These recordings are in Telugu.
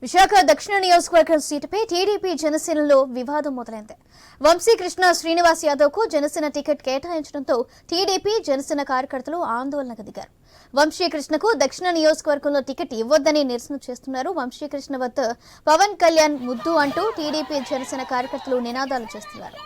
విశాఖ దక్షిణ నియోజకవర్గం సీటుపై టీడీపీ జనసేనలో వివాదం మొదలైంది. వంశీకృష్ణ శ్రీనివాస్ యాదవ్ కు జనసేన టికెట్ కేటాయించడంతో టీడీపీ జనసేన కార్యకర్తలు ఆందోళనకు దిగారు. వంశీకృష్ణకు దక్షిణ నియోజకవర్గంలో టికెట్ ఇవ్వొద్దని నిరసన చేస్తున్నారు. వంశీకృష్ణ వద్ద పవన్ కళ్యాణ్ ముద్దు అంటూ టీడీపీ జనసేన కార్యకర్తలు నినాదాలు చేస్తున్నారు.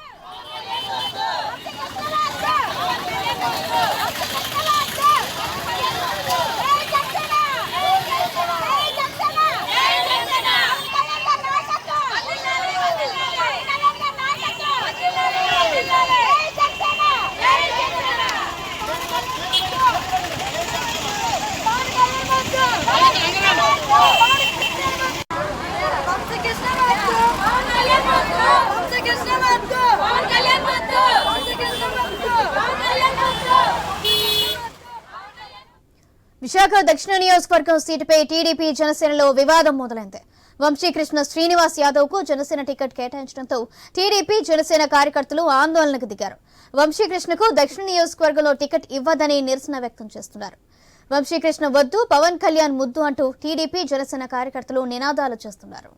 విశాఖ దక్షిణ నియోజకవర్గం సీటుపై టీడీపీ జనసేనలో వివాదం మొదలైంది. వంశీకృష్ణ శ్రీనివాస్ యాదవ్ కు జనసేన టికెట్ కేటాయించడంతో టీడీపీ జనసేన కార్యకర్తలు ఆందోళనకు దిగారు. వంశీకృష్ణకు దక్షిణ నియోజకవర్గంలో టికెట్ ఇవ్వదని నిరసన వ్యక్తం చేస్తున్నారు. వంశీకృష్ణ వద్దు, పవన్ కళ్యాణ్ ముద్దు అంటూ టీడీపీ జనసేన కార్యకర్తలు నినాదాలు చేస్తున్నారు.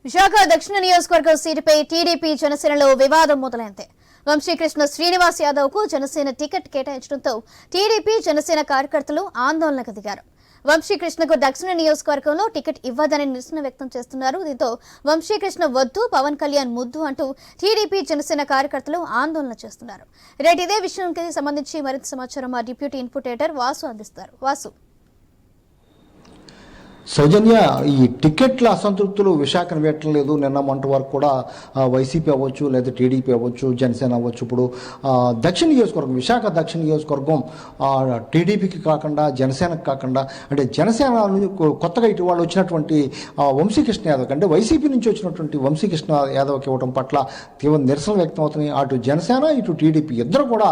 విశాఖ దక్షిణ నియోజకవర్గం సీటుపై టీడీపీ జనసేనలో వివాదం మొదలైంది. వంశీకృష్ణ శ్రీనివాస్ యాదవ్ కు జనసేన టికెట్ కేటాయించడంతో టీడీపీ జనసేన కార్యకర్తలు ఆందోళనకు దిగారు. వంశీకృష్ణకు దక్షిణ నియోజకవర్గంలో టికెట్ ఇవ్వదని నిరసన వ్యక్తం చేస్తున్నారు. దీంతో వంశీకృష్ణ వద్దు, పవన్ కళ్యాణ్ ముద్దు అంటూ టీడీపీ జనసేన కార్యకర్తలు ఆందోళన చేస్తున్నారు. రేటు ఇదే విషయానికి సంబంధించి మరింత సమాచారం మా డిప్యూటీ ఇన్పుట్ ఎడిటర్ వాసు అందిస్తారు. వాసు, సౌజన్య, ఈ టికెట్ల అసంతృప్తులు విశాఖను పెట్టలేదు. నిన్న మొన్నటి వరకు కూడా వైసీపీ అవ్వచ్చు, లేదా టీడీపీ అవ్వచ్చు, జనసేన అవ్వచ్చు. ఇప్పుడు దక్షిణ నియోజకవర్గం, విశాఖ దక్షిణ నియోజకవర్గం టీడీపీకి కాకుండా జనసేనకు కాకుండా, అంటే జనసేన కొత్తగా ఇటు వాళ్ళు వచ్చినటువంటి వంశీకృష్ణ యాదవ్ అంటే వైసీపీ నుంచి వచ్చినటువంటి వంశీకృష్ణ యాదవ్కి ఇవ్వడం పట్ల తీవ్ర నిరసన వ్యక్తం అవుతున్నాయి. అటు జనసేన ఇటు టీడీపీ ఇద్దరు కూడా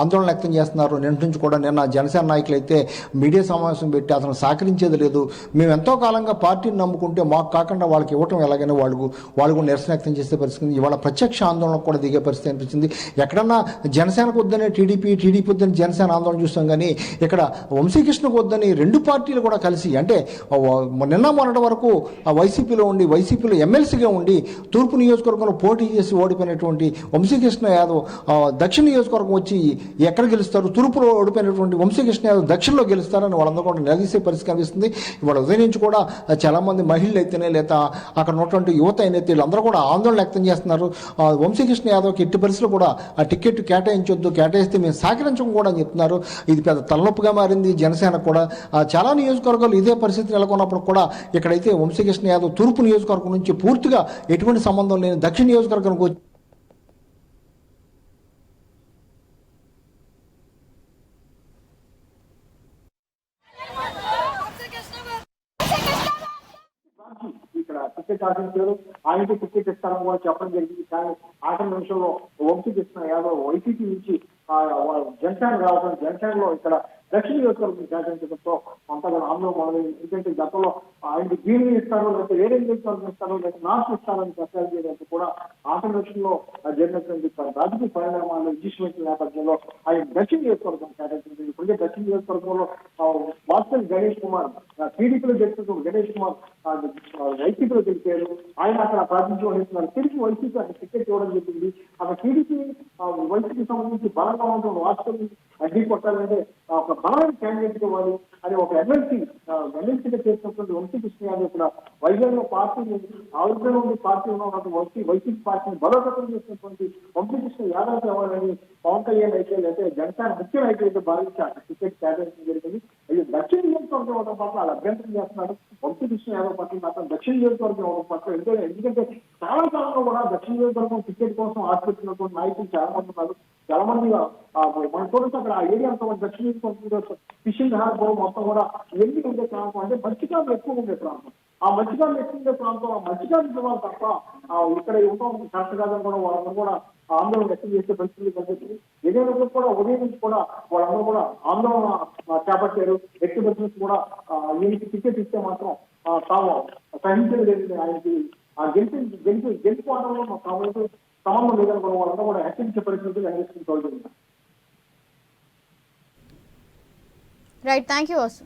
ఆందోళన వ్యక్తం చేస్తున్నారు. నిన్న నుంచి కూడా నిన్న జనసేన నాయకులు అయితే మీడియా సమావేశం పెట్టి అతను సహకరించేది లేదు, మేము ఎంతో కాలంగా పార్టీని నమ్ముకుంటే మాకు కాకుండా వాళ్ళకి ఇవ్వటం ఎలాగైనా వాళ్ళు కూడా నిరసన వ్యక్తం చేసే పరిస్థితి. ఇవాళ ప్రత్యక్ష ఆందోళనకు కూడా దిగే పరిస్థితి అనిపించింది. ఎక్కడన్నా జనసేనకు వద్దనే టీడీపీ వద్దని జనసేన ఆందోళన చూస్తాం, కానీ ఇక్కడ వంశీకృష్ణకు వద్దని రెండు పార్టీలు కూడా కలిసి, అంటే నిన్న మొన్నటి వరకు వైసీపీలో ఎమ్మెల్సీగా ఉండి తూర్పు నియోజకవర్గంలో పోటీ చేసి ఓడిపోయినటువంటి వంశీకృష్ణ యాదవ్ దక్షిణ నియోజకవర్గం వచ్చి ఎక్కడ గెలుస్తారు, తూర్పులో ఓడిపోయినటువంటి వంశీకృష్ణ యాదవ్ దక్షిణలో గెలుస్తారని వాళ్ళందరూ కూడా నిలదీసే పరిస్థితి కనిపిస్తుంది. ఇవాళ ఉదయం నుంచి కూడా చాలామంది మహిళలు అయితేనే, లేదా అక్కడ ఉన్నటువంటి యువత అయినైతే వీళ్ళందరూ కూడా ఆందోళన వ్యక్తం చేస్తున్నారు. వంశీకృష్ణ యాదవ్కి ఎట్టి పరిస్థితులు కూడా ఆ టికెట్ కేటాయించొద్దు, కేటాయిస్తే మేము సహకరించం కూడా అని చెప్తున్నారు. ఇది పెద్ద తలనొప్పిగా మారింది జనసేన కూడా. చాలా నియోజకవర్గాలు ఇదే పరిస్థితి నెలకొన్నప్పుడు కూడా ఇక్కడైతే వంశీకృష్ణ యాదవ్ తూర్పు నియోజకవర్గం నుంచి పూర్తిగా ఎటువంటి సంబంధం లేని దక్షిణ నియోజకవర్గానికి వచ్చి టికెట్ ఆశించారు. ఆయనకి టికెట్ ఇస్తారని కూడా చెప్పడం జరిగింది. కానీ ఆఖరి నిమిషంలో వంశీకృష్ణ యాదవ్ వైసీపీ నుంచి జనసేన రావడం, జనసేనలో ఇక్కడ దక్షిణ నియోజకవర్గం కేటాయించడంతో కొంతగా ఆందోళన మొదలైంది. ఎందుకంటే గతంలో ఆయనకి దీనిని ఇస్తారు, లేకపోతే వేరే నియోజకవర్గం ఇస్తారు, లేకపోతే నాకు ఇస్తారని ప్రచారం చేయడానికి కూడా ఆఖరి నిమిషంలో జరిగినటువంటి రాజకీయ పరిణామాలు విజయవంతుల నేపథ్యంలో ఆయన దక్షిణ నియోజకవర్గం కేటాయించింది. ఇప్పటికే దక్షిణ నియోజకవర్గంలో వాస్తవ గణేష్ కుమార్ టీడీపీలో గెలిచినటువంటి గణేష్ కుమార్ వైసీపీలో గెలిచారు. ఆయన అక్కడ ప్రాతినిధ్యం వహిస్తున్నారు. తిరిగి వైసీపీ ఆయన టికెట్ ఇవ్వడం జరిగింది. అక్కడ టీడీపీ వైసీపీ సంబంధించి బలంగా ఉంటుంది. వాస్తవం అడ్డీ కొట్టాలంటే ఒక బలమైన క్యాండిడేట్ ఇవ్వాలి అని ఒక ఎమ్మెల్సీగా చేసినటువంటి వంశీకృష్ణ యాదవ్ ఇక్కడ వైజాగ్ లో పార్టీని ఆలోచన ఉండి పార్టీ ఉన్నటువంటి వైసీపీ పార్టీని బలోపేతం చేసినటువంటి వంశీకృష్ణ యాదవ్ ఇవ్వాలని పవన్ కళ్యాణ్ అయితే, లేకపోతే జనసేన ముఖ్య నాయకులు అయితే భావించి అక్కడ టికెట్ కేటాయించడం జరిగింది. అయ్యో దక్షిణ నియోజకవర్గం అవడం పట్ల వాళ్ళు అభ్యంతరం చేస్తున్నారు. వంశీకృష్ణ యాదవ్ పట్ల మాత్రం దక్షిణ నియోజకవర్గం అవడం పట్ల ఎందుకంటే చాలా కాలంలో కూడా దక్షిణ నియోజకవర్గం టికెట్ కోసం ఆశపెట్టినటువంటి నాయకులు చాలా మంది ఉన్నారు. చాలా మంది మనం చూడొచ్చు అక్కడ ఆ ఏరియా అంతా దక్షిణ నియోజకవర్గం ఫిషింగ్ హార్బర్ మొత్తం కూడా ఎన్ని ఉండే ప్రాంతం, అంటే మత్స్యకారులు ఎక్కువ ఉండే ప్రాంతం. ఆ మధ్యకాలం ఎక్కువ ప్రాంతం ఆ మధ్యకాలం ఇవ్వాలి తప్ప ఇక్కడ ఇవ్వడం కరెక్ట్ కాదని కూడా వాళ్ళందరూ కూడా ఆందోళన వ్యక్తం చేసే పరిస్థితి కనిపిస్తుంది. ఏదైనా కూడా ఉదయం నుంచి కూడా వాళ్ళందరూ కూడా ఆందోళన చేపట్టారు. వ్యక్తి నుంచి కూడా ఈయనకి టికెట్ ఇస్తే మాత్రం తాము సహించేది లేదు, ఆయనకి గెలుపుకోవడంలో తాము సంబంధం లేదని కూడా వాళ్ళందరూ కూడా హెచ్చరించే పరిస్థితి కనిపిస్తుంది. Right, thank you Vasu.